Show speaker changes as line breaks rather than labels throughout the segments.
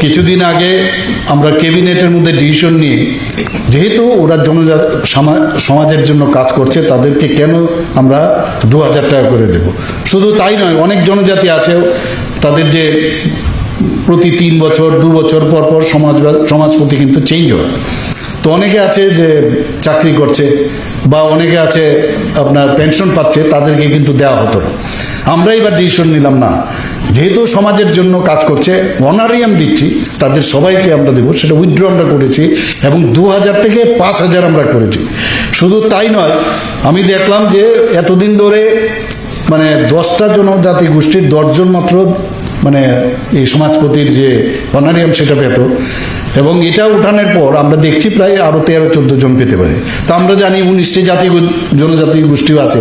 কিছুদিন আগে আমরা ক্যাবিনেটের মধ্যে ডিসিশন নিয়ে, যেহেতু ওরা সমাজের জন্য কাজ করছে, তাদেরকে কেন আমরা 2000 টাকা করে দেব। শুধু তাই নয়, অনেক জনজাতি আছে তাদের যে প্রতি 3 বছর 2 বছর পর পর সমাজপতি কিন্তু চেঞ্জ হয়। তো অনেকে আছে যে চাকরি করছে বা অনেকে আছে আপনার পেনশন পাচ্ছে, তাদেরকে কিন্তু দেওয়া হতো না। আমরা এবার ডিসিশন নিলাম, না, যেহেতু সমাজের জন্য কাজ করছে, অনারিয়াম দিচ্ছি, তাদের সবাইকে আমরা দেবো। সেটা উইথড্র আমরা করেছি এবং 2000 থেকে 5000 আমরা করেছি। শুধু তাই নয়, আমি দেখলাম যে এতদিন ধরে মানে 10টা জনজাতি গোষ্ঠীর 10 জন মাত্র মানে এই সমাজপতির যে অনারিয়াম সেটা পেত, এবং এটা উঠানোর পর আমরা দেখছি প্রায় আরও 13-14 জন পেতে পারে। তো আমরা জানি 19টি জনজাতি গোষ্ঠীও আছে।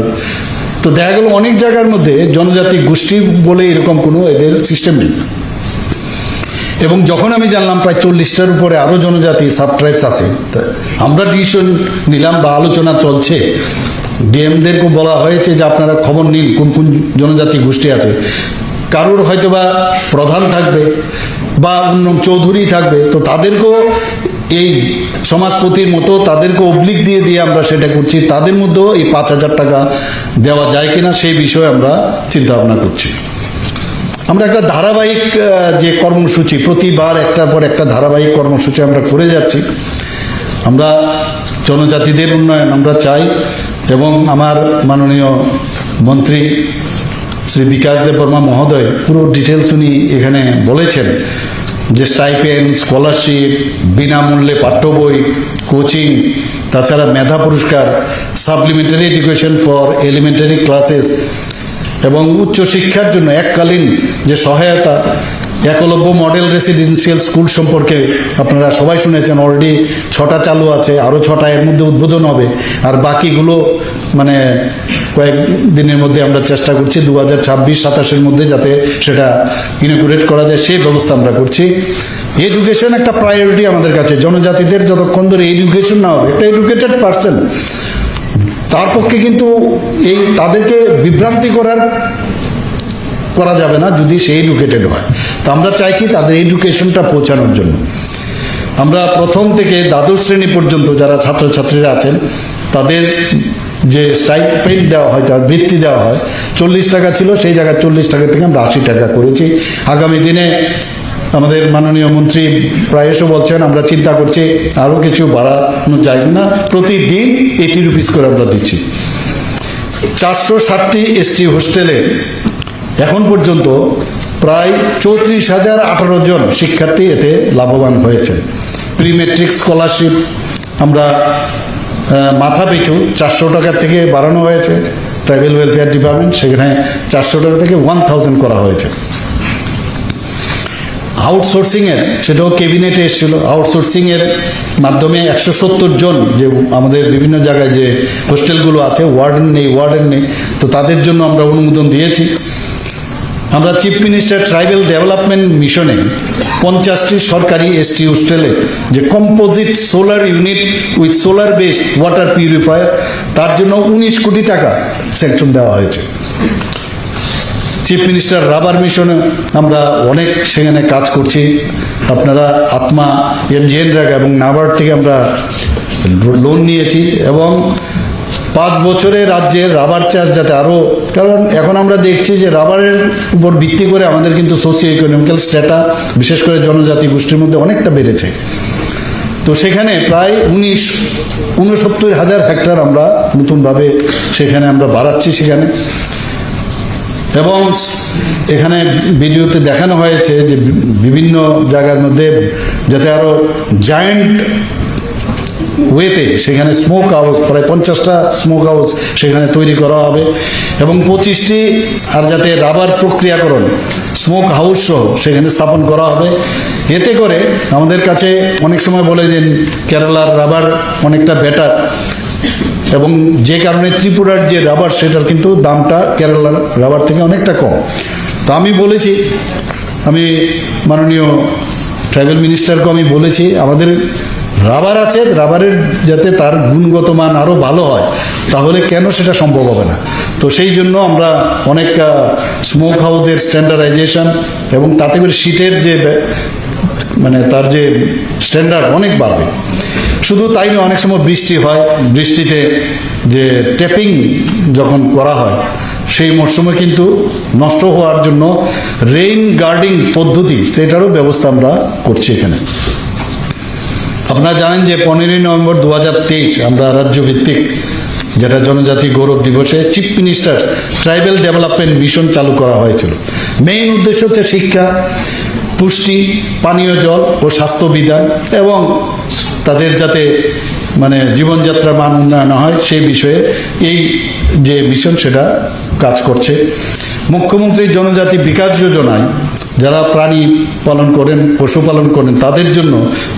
তো দেখা গেল অনেক জায়গার মধ্যে জনজাতি গোষ্ঠী বলে এরকম কোনো এদের সিস্টেম নেই। এবং যখন আমি জানলাম প্রায় 40টার উপরে আরও জনজাতি সাবট্রাইবস আছে, আমরা ডিসিশন নিলাম বা আলোচনা চলছে, ডিএমদেরকে বলা হয়েছে যে আপনারা খবর নিন কোন কোন জনজাতি গোষ্ঠী আছে। কারোর হয়তো বা প্রধান থাকবে বা অন্য চৌধুরী থাকবে, তো তাদেরকেও এই সমাজপতির মতো তাদেরকে অবলিক দিয়ে দিয়ে আমরা সেটা করছি। তাদের মধ্যেও এই 5000 টাকা দেওয়া যায় কিনা সেই বিষয়ে আমরা চিন্তা ভাবনা করছি। আমরা একটা ধারাবাহিক যে কর্মসূচি, প্রতিবার একটার পর একটা ধারাবাহিক কর্মসূচি আমরা করে যাচ্ছি। আমরা জনজাতিদের উন্নয়ন আমরা চাই, এবং আমার মাননীয় মন্ত্রী শ্রী বিকাশ দেববর্মা মহোদয় পুরো ডিটেলস উনি এখানে বলেছেন যে স্টাইপেন্ড, স্কলারশিপ, বিনামূল্যে পাঠ্য বই, কোচিং, তাছাড়া মেধা পুরস্কার, supplementary education for elementary classes, এবং উচ্চশিক্ষার জন্য এককালীন যে সহায়তা। একলব্য মডেল রেসিডেন্সিয়াল স্কুল সম্পর্কে আপনারা সবাই শুনেছেন, অলরেডি 6টা চালু আছে, আরও 6টা এর মধ্যে উদ্বোধন হবে, আর বাকিগুলো মানে কয়েক দিনের মধ্যে আমরা চেষ্টা করছি 2026-27-এর মধ্যে যাতে সেটা ইনঅগুরেট করা যায়, সেই ব্যবস্থা আমরা করছি। এডুকেশন একটা প্রায়োরিটি আমাদের কাছে। জনজাতিদের যতক্ষণ ধরে এডুকেশন না হবে, একটা এডুকেটেড পার্সন, তার পক্ষে কিন্তু এই তাদেরকে বিভ্রান্তি করা যাবে না যদি সে এডুকেটেড হয়। তো আমরা চাইছি তাদের এডুকেশনটা পৌঁছানোর জন্য। আমরা প্রথম থেকে দ্বাদশ শ্রেণী পর্যন্ত যারা ছাত্রছাত্রীরা আছেন তাদের যে স্টাইপেন্ড দেওয়া হয়, তার বৃত্তি দেওয়া হয়, 40 টাকা ছিল, সেই জায়গায় 40 টাকা থেকে আমরা 80 টাকা করেছি। আগামী দিনে আমাদের মাননীয় মন্ত্রী প্রায়শ বলছেন, আমরা চিন্তা করছি আরও কিছু বাড়ানো যায় না, প্রতিদিন 80 রুপিস করে আমরা দিচ্ছি। 460টি এসটি হোস্টেলে এখন পর্যন্ত প্রায় 34,018 জন শিক্ষার্থী এতে লাভবান হয়েছেন। প্রি মেট্রিক স্কলারশিপ আমরা মাথা পিছু 400 টাকা থেকে বাড়ানো হয়েছে। ট্রাইবাল ওয়েলফেয়ার ডিপার্টমেন্ট সেখানে 400 টাকা থেকে 1000 করা হয়েছে। আউটসোর্সিংয়ের, সেটাও ক্যাবিনেটে এসেছিল, আউটসোর্সিংয়ের মাধ্যমে 170 জন যে আমাদের বিভিন্ন জায়গায় যে হোস্টেলগুলো আছে, ওয়ার্ডেন নেই, তো তাদের জন্য আমরা অনুমোদন দিয়েছি। আমরা চিফ মিনিস্টার ট্রাইবাল ডেভেলপমেন্ট মিশনে 50টি সরকারি এসটি হোস্টেলে যে composite solar unit with solar based water purifier, তার জন্য 19 কোটি টাকা স্যাংশন দেওয়া হয়েছে। চিফ মিনিস্টার রাবার মিশনে আমরা অনেক সেখানে কাজ করছি। আপনারা আত্মা, এমজিএনরেগা এবং নাবার্ড থেকে আমরা লোন নিয়েছি, এবং 5 বছরে রাজ্যের রাবার চাষ যাতে আরও, কারণ এখন আমরা দেখছি যে রাবারের উপর ভিত্তি করে আমাদের কিন্তু সোশিও ইকোনমিক্যাল স্ট্যাটা বিশেষ করে জনজাতি গোষ্ঠীর মধ্যে অনেকটা বেড়েছে। তো সেখানে প্রায় 69,000 হেক্টর আমরা নতুনভাবে সেখানে আমরা বাড়াচ্ছি সেখানে। এবং এখানে ভিডিওতে দেখানো হয়েছে যে বিভিন্ন জায়গার মধ্যে যাতে আরও জায়েন্ট ওয়েতে সেখানে স্মোক হাউস, প্রায় 50টা স্মোক হাউস সেখানে তৈরি করা হবে, এবং 25টি আর যাতে রাবার প্রক্রিয়াকরণ স্মোক হাউস সহ সেখানে স্থাপন করা হবে। এতে করে আমাদের কাছে অনেক সময় বলে যে কেরালার রাবার অনেকটা বেটার, এবং যে কারণে ত্রিপুরার যে রাবার সেটার কিন্তু দামটা কেরালার রাবার থেকে অনেকটা কম। তো আমি বলেছি, আমি মাননীয় ট্রাইবাল মিনিস্টারকে আমি বলেছি আমাদের রাবার আছে, রাবারের যাতে তার গুণগত মান আরও ভালো হয়, তাহলে কেন সেটা সম্ভব হবে না। তো সেই জন্য আমরা অনেক স্মোক হাউসের স্ট্যান্ডার্ডাইজেশন এবং তাতে করে শীটের যে মানে তার যে স্ট্যান্ডার্ড অনেক বাড়বে। শুধু তাই নয়, অনেক সময় বৃষ্টি হয়, বৃষ্টিতে যে ট্যাপিং যখন করা হয় সেই মরশুমে কিন্তু নষ্ট হওয়ার জন্য রেইন গার্ডিং পদ্ধতি সেটারও ব্যবস্থা আমরা করছি এখানে। আপনারা জানেন যে 15ই নভেম্বর 2023 আমরা রাজ্যভিত্তিক যেটা জনজাতি গৌরব দিবসে chief minister tribal development mission চালু করা হয়েছিল। মেইন উদ্দেশ্য হচ্ছে শিক্ষা, পুষ্টি, পানীয় জল ও স্বাস্থ্য বিধান এবং তাদের যাতে মানে জীবনযাত্রার মান উন্নয়ন হয় সেই বিষয়ে এই যে মিশন সেটা কাজ করছে। মুখ্যমন্ত্রী জনজাতি বিকাশ যোজনায় যারা প্রাণী পালন করেন, পশুপালন করেন, তাদের জন্য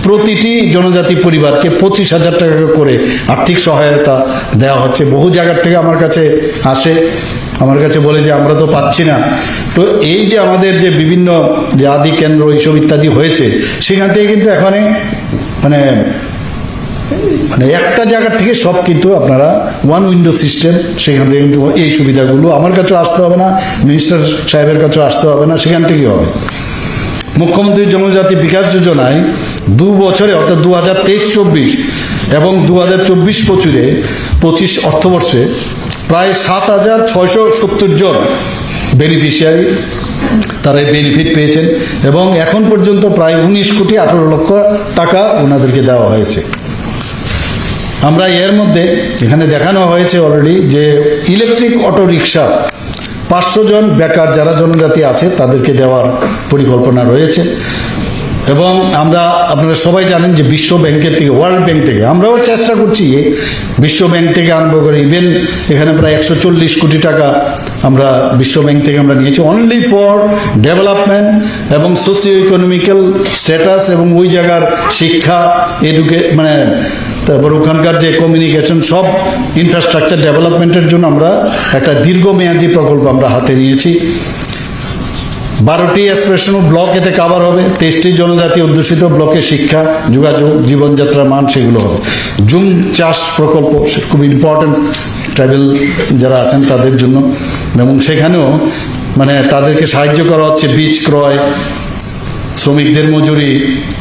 প্রতিটি জনজাতি পরিবারকে 25,000 টাকা করে আর্থিক সহায়তা দেওয়া হচ্ছে। বহু জায়গার থেকে আমার কাছে আসে, আমার কাছে বলে যে আমরা তো পাচ্ছি না। তো এই যে আমাদের যে বিভিন্ন যে আদি কেন্দ্র এইসব ইত্যাদি হয়েছে, সেখান থেকে কিন্তু এখানে মানে মানে একটা জায়গার থেকে সব কিন্তু আপনারা ওয়ান উইন্ডো সিস্টেম, সেখান থেকে কিন্তু এই সুবিধাগুলো আমার কাছেও আসতে হবে না, মিনিস্টার সাহেবের কাছেও আসতে হবে না, সেখান থেকেই হবে। মুখ্যমন্ত্রী জনজাতি বিকাশ যোজনায় 2 বছরে অর্থাৎ 2023-24 এবং 2024-25 অর্থবর্ষে প্রায় 7,670 জন বেনিফিশিয়ারি তারা এই বেনিফিট পেয়েছেন এবং এখন পর্যন্ত প্রায় 19,18,00,000 টাকা ওনাদেরকে দেওয়া হয়েছে। আমরা এর মধ্যে এখানে দেখানো হয়েছে অলরেডি যে ইলেকট্রিক অটো রিক্সা 500 জন বেকার যারা জনজাতি আছে তাদেরকে দেওয়ার পরিকল্পনা রয়েছে। এবং আমরা আপনারা সবাই জানেন যে বিশ্ব ব্যাংকের থেকে, ওয়ার্ল্ড ব্যাংক থেকে আমরাও চেষ্টা করছি, বিশ্ব ব্যাংক থেকে আরম্ভ করে ইভেন এখানে প্রায় 140 কোটি টাকা আমরা বিশ্ব ব্যাংক থেকে আমরা নিয়েছি অনলি ফর ডেভেলপমেন্ট এবং সোশিও ইকোনমিক্যাল স্ট্যাটাস এবং ওই জায়গার শিক্ষা, মানে তারপর ওখানকার যে কমিউনিকেশন সব ইনফ্রাস্ট্রাকচার ডেভেলপমেন্টের জন্য আমরা একটা দীর্ঘমেয়াদী প্রকল্প আমরা হাতে নিয়েছি। 12টি অ্যাসপিরেশনাল ব্লক এতে কাভার হবে, 23টি জনজাতি অধ্যুষিত ব্লকে শিক্ষা, যোগাযোগ, জীবনযাত্রার মান সেগুলো হবে। জুম চাষ প্রকল্প খুব ইম্পর্টেন্ট ট্রাইবেল যারা আছেন তাদের জন্য, এবং সেখানেও মানে তাদেরকে সাহায্য করা হচ্ছে বীজ ক্রয়, শ্রমিকদের মজুরি,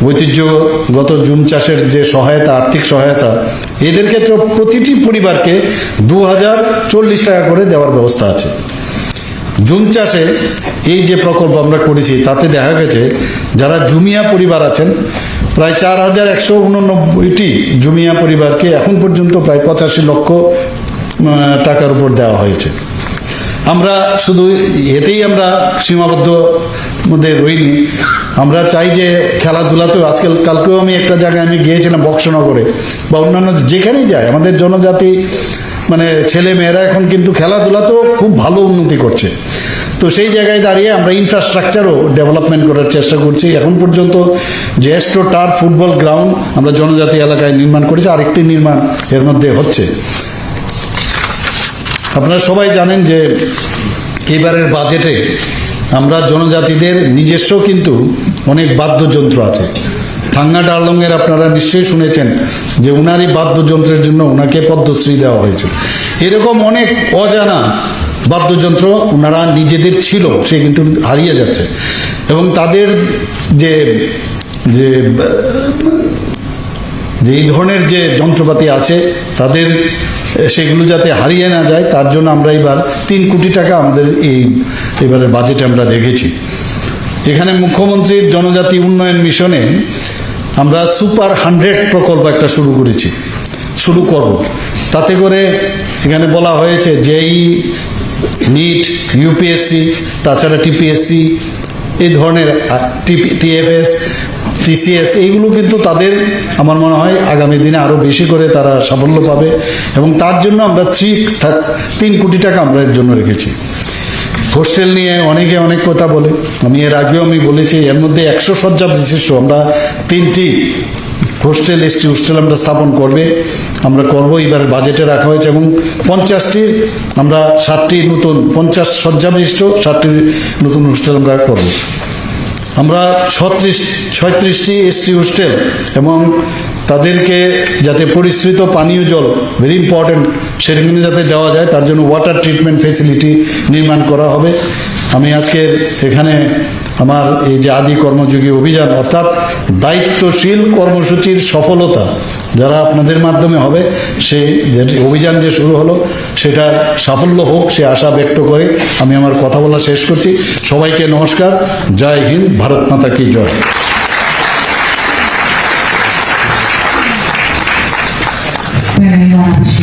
ঐতিহ্যগত জুম চাষের যে সহায়তা, আর্থিক সহায়তা, এদের ক্ষেত্রে প্রতিটি পরিবারকে 2,040 টাকা করে দেওয়ার ব্যবস্থা আছে। জুম চাষে এই যে প্রকল্প আমরা করেছি তাতে দেখা গেছে যারা জুমিয়া পরিবার আছেন প্রায় 4,189টি জুমিয়া পরিবারকে এখন পর্যন্ত প্রায় 85 লক্ষ টাকার উপর দেওয়া হয়েছে। আমরা শুধু এতেই আমরা সীমাবদ্ধ মধ্যে রইনি, আমরা চাই যে খেলাধুলাতেও কালকেও আমি একটা জায়গায় আমি গিয়েছিলাম বক্সনগরে বা অন্যান্য যেখানেই যায় আমাদের জনজাতি মানে ছেলে মেয়েরা এখন কিন্তু খেলাধুলাতেও খুব ভালো উন্নতি করছে। তো সেই জায়গায় দাঁড়িয়ে আমরা ইনফ্রাস্ট্রাকচারও ডেভেলপমেন্ট করার চেষ্টা করছি। এখন পর্যন্ত যে অ্যাস্ট্রো টার্ফ ফুটবল গ্রাউন্ড আমরা জনজাতি এলাকায় নির্মাণ করেছি, আরেকটি নির্মাণ এর মধ্যে হচ্ছে। আপনারা সবাই জানেন যে এবারের বাজেটে আমরা জনজাতিদের নিজস্ব কিন্তু অনেক বাদ্যযন্ত্র আছে। থাঙ্গা ডারলংয়ের আপনারা নিশ্চয়ই শুনেছেন যে উনারই বাদ্যযন্ত্রের জন্য ওনাকে পদ্মশ্রী দেওয়া হয়েছিল। এরকম অনেক অজানা বাদ্যযন্ত্র ওনারা নিজেদের ছিল, সে কিন্তু হারিয়ে যাচ্ছে, এবং তাদের যে যে এই ধরনের যে যন্ত্রপাতি আছে তাদের সেগুলো যাতে হারিয়ে না যায় তার জন্য আমরা এবার 3 কোটি টাকা আমাদের এবারের বাজেটে আমরা রেখেছি। এখানে মুখ্যমন্ত্রীর জনজাতি উন্নয়ন মিশনে আমরা সুপার 100 প্রকল্প একটা শুরু করব। তাতে করে এখানে বলা হয়েছে জেই, নিট, ইউপিএসসি, তাছাড়া টিপিএসসি, এই ধরনের টিএফএস, টিসিএস, এইগুলো কিন্তু তাদের আমার মনে হয় আগামী দিনে আরও বেশি করে তারা সাফল্য পাবে, এবং তার জন্য আমরা 3 কোটি টাকা আমরা এর জন্য রেখেছি। হোস্টেল নিয়ে অনেকে অনেক কথা বলে, আমি এর আগেও আমি বলেছি এর মধ্যে 100 শয্যা বিশিষ্ট আমরা 3টি হোস্টেল, এসটি হোস্টেল আমরা স্থাপন আমরা করব এবার বাজেটে রাখা হয়েছে, এবং 50টি আমরা 60টি নতুন 50 শয্যা বিশিষ্ট 60টি নতুন হোস্টেল আমরা করব। আমরা 36টি এসটি হোস্টেল এবং তাদেরকে যাতে পরিশ্রিত পানীয় জল, ভেরি ইম্পর্টেন্ট, সেখানে যাতে দেওয়া যায় তার জন্য ওয়াটার ট্রিটমেন্ট ফেসিলিটি নির্মাণ করা হবে। আমি আজকে এখানে আমার এই যে আদি কর্মযোগী অভিযান অর্থাৎ দায়িত্বশীল কর্মসূচির সফলতা যারা আপনাদের মাধ্যমে হবে, সেই যে অভিযান যে শুরু হলো সেটা সাফল্য হোক সে আশা ব্যক্ত করে আমি আমার কথা বলা শেষ করছি। সবাইকে নমস্কার, জয় হিন্দ, ভারত মাতা কি জয়।
Very much.